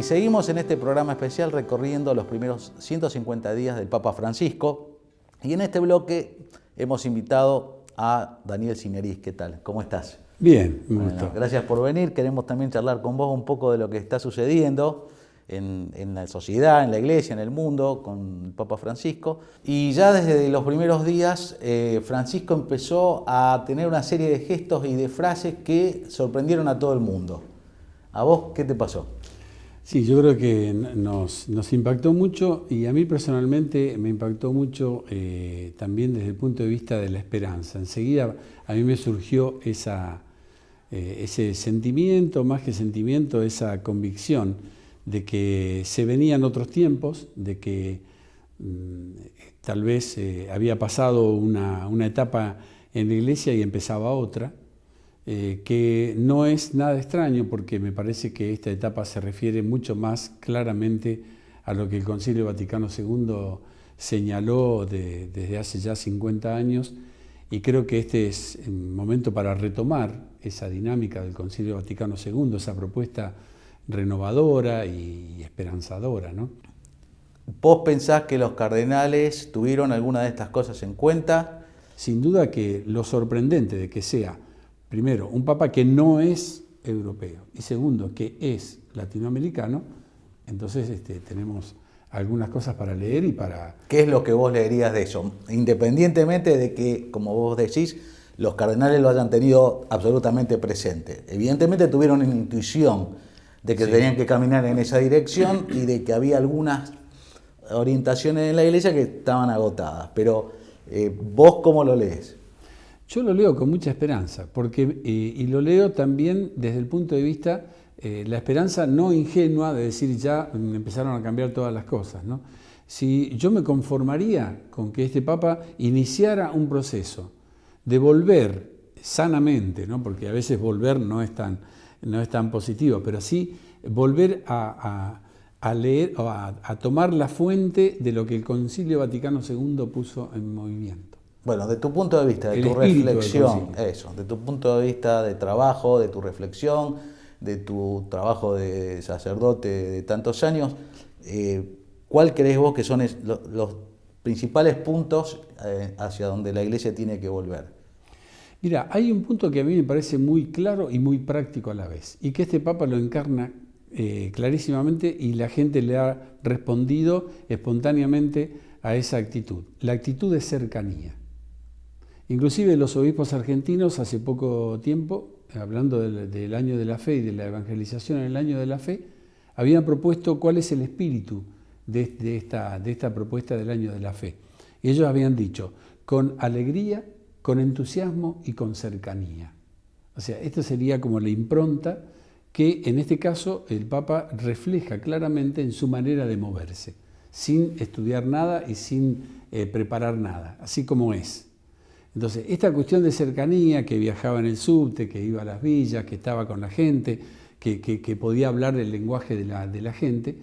Y seguimos en este programa especial recorriendo los primeros 150 días del Papa Francisco. Y en este bloque hemos invitado a Daniel Cinieri. ¿Qué tal? ¿Cómo estás? Bien, me gustó. Gracias por venir. Queremos también charlar con vos un poco de lo que está sucediendo en la sociedad, en la iglesia, en el mundo, con el Papa Francisco. Y ya desde los primeros días, Francisco empezó a tener una serie de gestos y de frases que sorprendieron a todo el mundo. ¿A vos qué te pasó? Sí, yo creo que nos impactó mucho, y a mí personalmente me impactó mucho también desde el punto de vista de la esperanza. Enseguida a mí me surgió ese sentimiento, más que sentimiento, esa convicción de que se venían otros tiempos, de que tal vez había pasado una etapa en la iglesia y empezaba otra. Que no es nada extraño, porque me parece que esta etapa se refiere mucho más claramente a lo que el Concilio Vaticano II señaló desde hace ya 50 años, y creo que este es el momento para retomar esa dinámica del Concilio Vaticano II, esa propuesta renovadora y esperanzadora, ¿no? ¿Vos pensás que los cardenales tuvieron alguna de estas cosas en cuenta? Sin duda que lo sorprendente de que sea, primero, un papa que no es europeo, y segundo, que es latinoamericano, entonces tenemos algunas cosas para leer y para... ¿Qué es lo que vos leerías de eso? Independientemente de que, como vos decís, los cardenales lo hayan tenido absolutamente presente. Evidentemente tuvieron una intuición de que tenían que caminar en esa dirección y de que había algunas orientaciones en la iglesia que estaban agotadas. Pero, ¿vos cómo lo lees? Yo lo leo con mucha esperanza, porque, y lo leo también desde el punto de vista, la esperanza no ingenua de decir ya empezaron a cambiar todas las cosas, ¿no? Si yo me conformaría con que este Papa iniciara un proceso de volver sanamente, ¿no? Porque a veces volver no es tan positivo, pero sí volver a leer, o a tomar la fuente de lo que el Concilio Vaticano II puso en movimiento. Bueno, de tu punto de vista, de tu reflexión, de tu punto de vista de trabajo, de tu reflexión, de tu trabajo de sacerdote de tantos años, ¿cuál crees vos que son los principales puntos hacia donde la iglesia tiene que volver? Mira, hay un punto que a mí me parece muy claro y muy práctico a la vez, y que este Papa lo encarna clarísimamente, y la gente le ha respondido espontáneamente a esa actitud, la actitud de cercanía. Inclusive los obispos argentinos hace poco tiempo, hablando del año de la fe y de la evangelización en el año de la fe, habían propuesto cuál es el espíritu de esta propuesta del año de la fe. Y ellos habían dicho, con alegría, con entusiasmo y con cercanía. O sea, esta sería como la impronta que en este caso el Papa refleja claramente en su manera de moverse, sin estudiar nada y sin preparar nada, así como es. Entonces, esta cuestión de cercanía, que viajaba en el subte, que iba a las villas, que estaba con la gente, que podía hablar el lenguaje de la gente,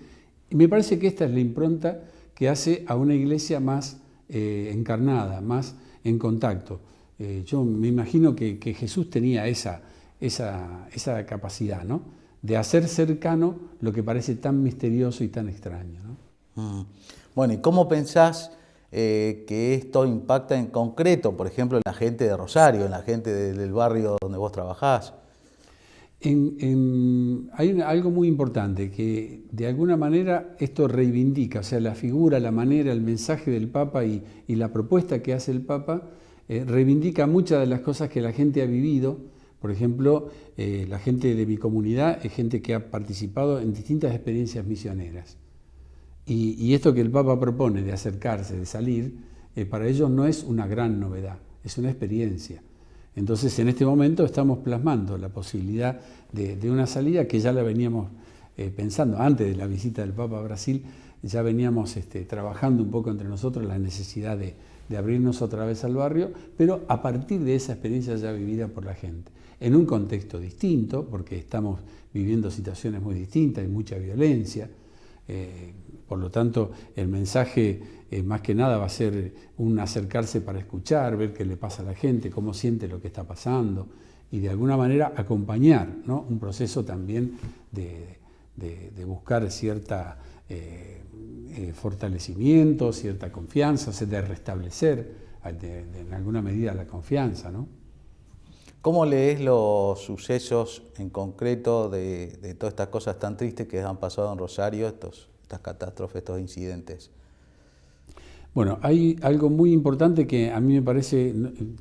me parece que esta es la impronta que hace a una iglesia más encarnada, más en contacto. Yo me imagino que Jesús tenía esa capacidad, ¿no?, de hacer cercano lo que parece tan misterioso y tan extraño, ¿no? Bueno, ¿y cómo pensás que esto impacta en concreto, por ejemplo, en la gente de Rosario, en la gente del barrio donde vos trabajás? Hay algo muy importante, que de alguna manera esto reivindica, o sea, la figura, la manera, el mensaje del Papa y la propuesta que hace el Papa reivindica muchas de las cosas que la gente ha vivido. Por ejemplo, la gente de mi comunidad es gente que ha participado en distintas experiencias misioneras. Y esto que el Papa propone de acercarse, de salir, para ellos no es una gran novedad, es una experiencia. Entonces, en este momento estamos plasmando la posibilidad de una salida que ya la veníamos pensando antes de la visita del Papa a Brasil. Ya veníamos trabajando un poco entre nosotros la necesidad de abrirnos otra vez al barrio, pero a partir de esa experiencia ya vivida por la gente, en un contexto distinto, porque estamos viviendo situaciones muy distintas, hay mucha violencia. Por lo tanto, el mensaje más que nada va a ser un acercarse para escuchar, ver qué le pasa a la gente, cómo siente lo que está pasando, y de alguna manera acompañar, ¿no?, un proceso también de buscar cierta fortalecimiento, cierta confianza, de restablecer en alguna medida la confianza, ¿no? ¿Cómo lees los sucesos en concreto de todas estas cosas tan tristes que han pasado en Rosario, estas catástrofes, estos incidentes? Bueno, hay algo muy importante que a mí me parece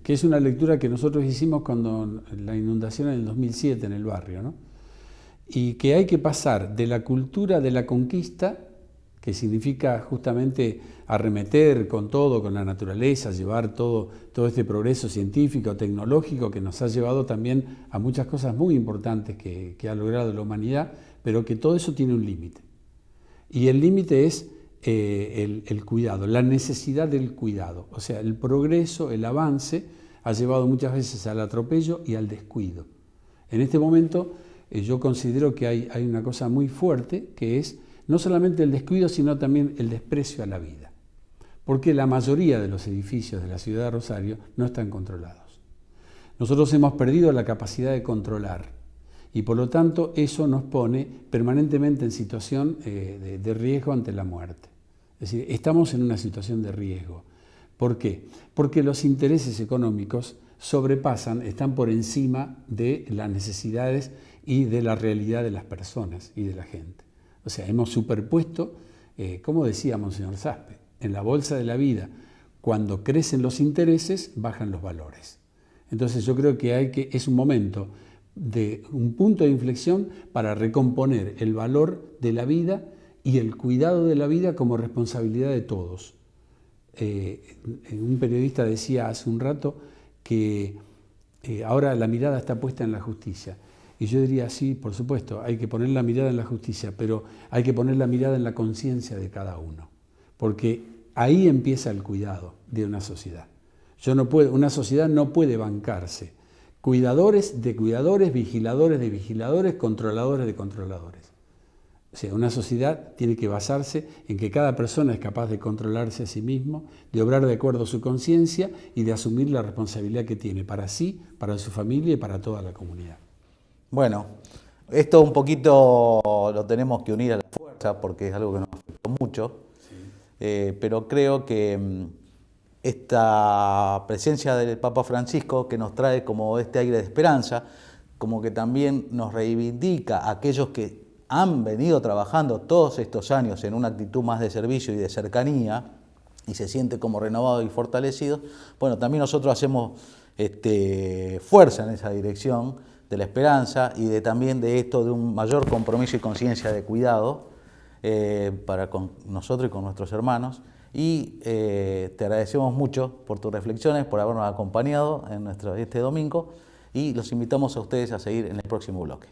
que es una lectura que nosotros hicimos cuando la inundación en el 2007 en el barrio, ¿no? Y que hay que pasar de la cultura de la conquista, que significa justamente arremeter con todo, con la naturaleza, llevar todo este progreso científico, tecnológico, que nos ha llevado también a muchas cosas muy importantes que ha logrado la humanidad, pero que todo eso tiene un límite. Y el límite es el cuidado, la necesidad del cuidado. O sea, el progreso, el avance, ha llevado muchas veces al atropello y al descuido. En este momento yo considero que hay una cosa muy fuerte, que es no solamente el descuido, sino también el desprecio a la vida. Porque la mayoría de los edificios de la ciudad de Rosario no están controlados. Nosotros hemos perdido la capacidad de controlar y por lo tanto eso nos pone permanentemente en situación de riesgo ante la muerte. Es decir, estamos en una situación de riesgo. ¿Por qué? Porque los intereses económicos sobrepasan, están por encima de las necesidades y de la realidad de las personas y de la gente. O sea, hemos superpuesto, como decía Monseñor Saspe, en la bolsa de la vida, cuando crecen los intereses, bajan los valores. Entonces yo creo que es un momento de un punto de inflexión para recomponer el valor de la vida y el cuidado de la vida como responsabilidad de todos. Un periodista decía hace un rato que ahora la mirada está puesta en la justicia. Y yo diría, sí, por supuesto, hay que poner la mirada en la justicia, pero hay que poner la mirada en la conciencia de cada uno, porque ahí empieza el cuidado de una sociedad. Una sociedad no puede bancarse cuidadores de cuidadores, vigiladores de vigiladores, controladores de controladores. O sea, una sociedad tiene que basarse en que cada persona es capaz de controlarse a sí mismo, de obrar de acuerdo a su conciencia y de asumir la responsabilidad que tiene para sí, para su familia y para toda la comunidad. Bueno, esto un poquito lo tenemos que unir a la fuerza porque es algo que nos afectó mucho, sí. Pero creo que esta presencia del Papa Francisco que nos trae como este aire de esperanza, como que también nos reivindica a aquellos que han venido trabajando todos estos años en una actitud más de servicio y de cercanía y se siente como renovados y fortalecidos. Bueno, también nosotros hacemos fuerza en esa dirección de la esperanza y también de esto de un mayor compromiso y conciencia de cuidado para con nosotros y con nuestros hermanos. Y te agradecemos mucho por tus reflexiones, por habernos acompañado en este domingo y los invitamos a ustedes a seguir en el próximo bloque.